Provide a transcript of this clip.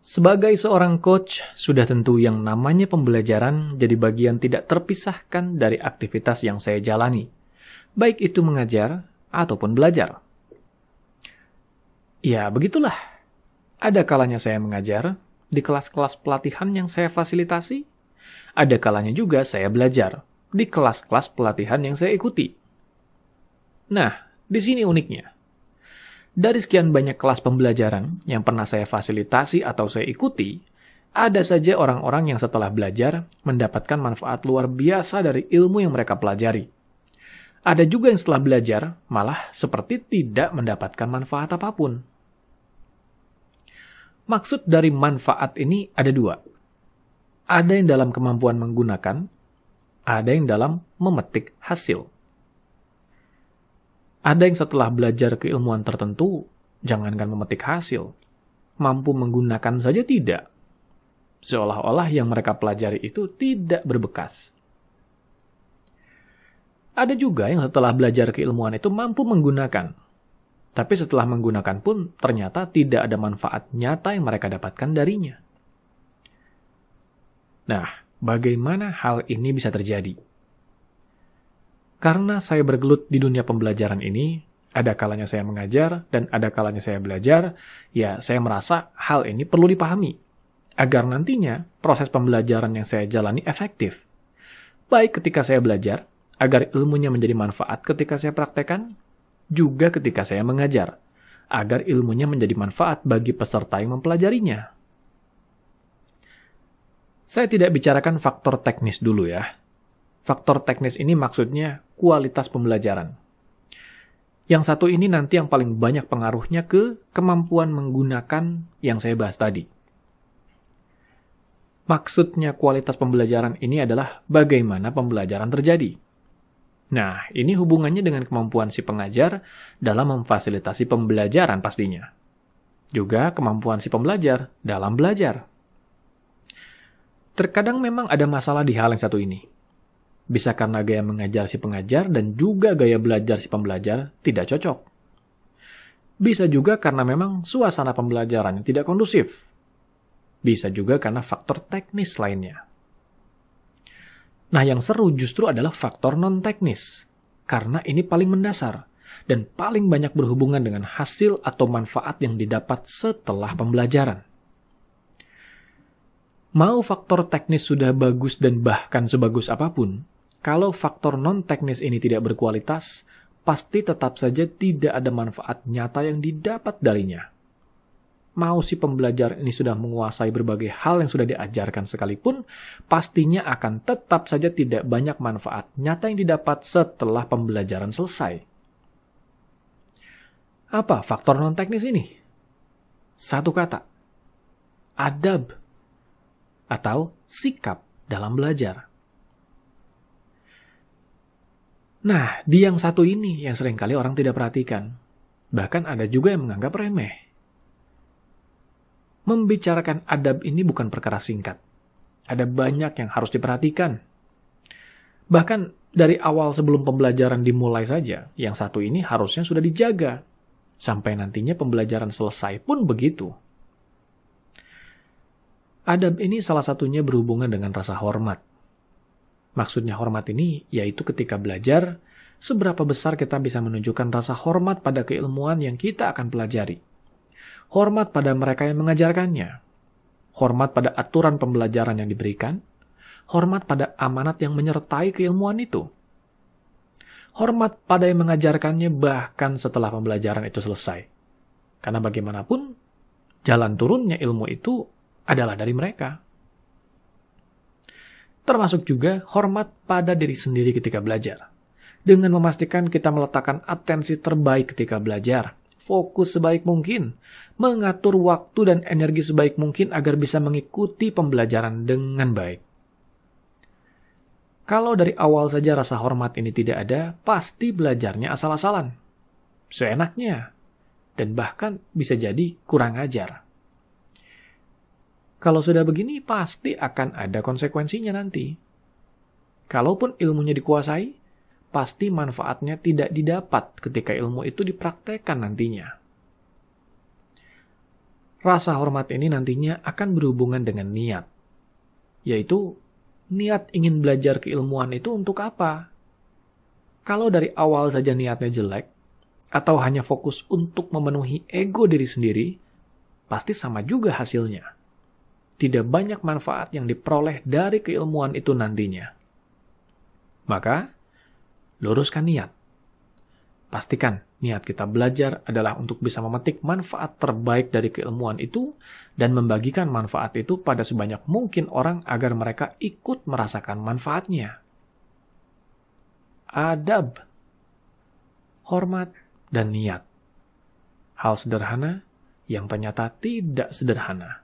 Sebagai seorang coach, sudah tentu yang namanya pembelajaran jadi bagian tidak terpisahkan dari aktivitas yang saya jalani, baik itu mengajar ataupun belajar. Ya, begitulah. Ada kalanya saya mengajar di kelas-kelas pelatihan yang saya fasilitasi, ada kalanya juga saya belajar di kelas-kelas pelatihan yang saya ikuti. Nah, di sini uniknya. Dari sekian banyak kelas pembelajaran yang pernah saya fasilitasi atau saya ikuti, ada saja orang-orang yang setelah belajar mendapatkan manfaat luar biasa dari ilmu yang mereka pelajari. Ada juga yang setelah belajar malah seperti tidak mendapatkan manfaat apapun. Maksud dari manfaat ini ada dua. Ada yang dalam kemampuan menggunakan, ada yang dalam memetik hasil. Ada yang setelah belajar keilmuan tertentu, jangankan memetik hasil, mampu menggunakan saja tidak. Seolah-olah yang mereka pelajari itu tidak berbekas. Ada juga yang setelah belajar keilmuan itu mampu menggunakan, tapi setelah menggunakan pun ternyata tidak ada manfaat nyata yang mereka dapatkan darinya. Nah, bagaimana hal ini bisa terjadi? Karena saya bergelut di dunia pembelajaran ini, ada kalanya saya mengajar dan ada kalanya saya belajar, ya saya merasa hal ini perlu dipahami, agar nantinya proses pembelajaran yang saya jalani efektif. Baik ketika saya belajar, agar ilmunya menjadi manfaat ketika saya praktekkan, juga ketika saya mengajar, agar ilmunya menjadi manfaat bagi peserta yang mempelajarinya. Saya tidak bicarakan faktor teknis dulu ya. Faktor teknis ini maksudnya kualitas pembelajaran. Yang satu ini nanti yang paling banyak pengaruhnya ke kemampuan menggunakan yang saya bahas tadi. Maksudnya kualitas pembelajaran ini adalah bagaimana pembelajaran terjadi. Nah, ini hubungannya dengan kemampuan si pengajar dalam memfasilitasi pembelajaran pastinya. Juga kemampuan si pembelajar dalam belajar. Terkadang memang ada masalah di hal yang satu ini. Bisa karena gaya mengajar si pengajar dan juga gaya belajar si pembelajar tidak cocok. Bisa juga karena memang suasana pembelajaran yang tidak kondusif. Bisa juga karena faktor teknis lainnya. Nah, yang seru justru adalah faktor non-teknis. Karena ini paling mendasar dan paling banyak berhubungan dengan hasil atau manfaat yang didapat setelah pembelajaran. Mau faktor teknis sudah bagus dan bahkan sebagus apapun, kalau faktor non-teknis ini tidak berkualitas, pasti tetap saja tidak ada manfaat nyata yang didapat darinya. Mau si pembelajar ini sudah menguasai berbagai hal yang sudah diajarkan sekalipun, pastinya akan tetap saja tidak banyak manfaat nyata yang didapat setelah pembelajaran selesai. Apa faktor non-teknis ini? Satu kata, adab atau sikap dalam belajar. Nah, di yang satu ini yang seringkali orang tidak perhatikan. Bahkan ada juga yang menganggap remeh. Membicarakan adab ini bukan perkara singkat. Ada banyak yang harus diperhatikan. Bahkan dari awal sebelum pembelajaran dimulai saja, yang satu ini harusnya sudah dijaga. Sampai nantinya pembelajaran selesai pun begitu. Adab ini salah satunya berhubungan dengan rasa hormat. Maksudnya hormat ini yaitu ketika belajar, seberapa besar kita bisa menunjukkan rasa hormat pada keilmuan yang kita akan pelajari. Hormat pada mereka yang mengajarkannya. Hormat pada aturan pembelajaran yang diberikan. Hormat pada amanat yang menyertai keilmuan itu. Hormat pada yang mengajarkannya bahkan setelah pembelajaran itu selesai. Karena bagaimanapun, jalan turunnya ilmu itu adalah dari mereka. Termasuk juga hormat pada diri sendiri ketika belajar. Dengan memastikan kita meletakkan atensi terbaik ketika belajar, fokus sebaik mungkin, mengatur waktu dan energi sebaik mungkin agar bisa mengikuti pembelajaran dengan baik. Kalau dari awal saja rasa hormat ini tidak ada, pasti belajarnya asal-asalan, seenaknya, dan bahkan bisa jadi kurang ajar. Kalau sudah begini, pasti akan ada konsekuensinya nanti. Kalaupun ilmunya dikuasai, pasti manfaatnya tidak didapat ketika ilmu itu dipraktekkan nantinya. Rasa hormat ini nantinya akan berhubungan dengan niat, yaitu niat ingin belajar keilmuan itu untuk apa? Kalau dari awal saja niatnya jelek, atau hanya fokus untuk memenuhi ego diri sendiri, pasti sama juga hasilnya. Tidak banyak manfaat yang diperoleh dari keilmuan itu nantinya. Maka, luruskan niat. Pastikan niat kita belajar adalah untuk bisa memetik manfaat terbaik dari keilmuan itu dan membagikan manfaat itu pada sebanyak mungkin orang agar mereka ikut merasakan manfaatnya. Adab, hormat, dan niat. Hal sederhana yang ternyata tidak sederhana.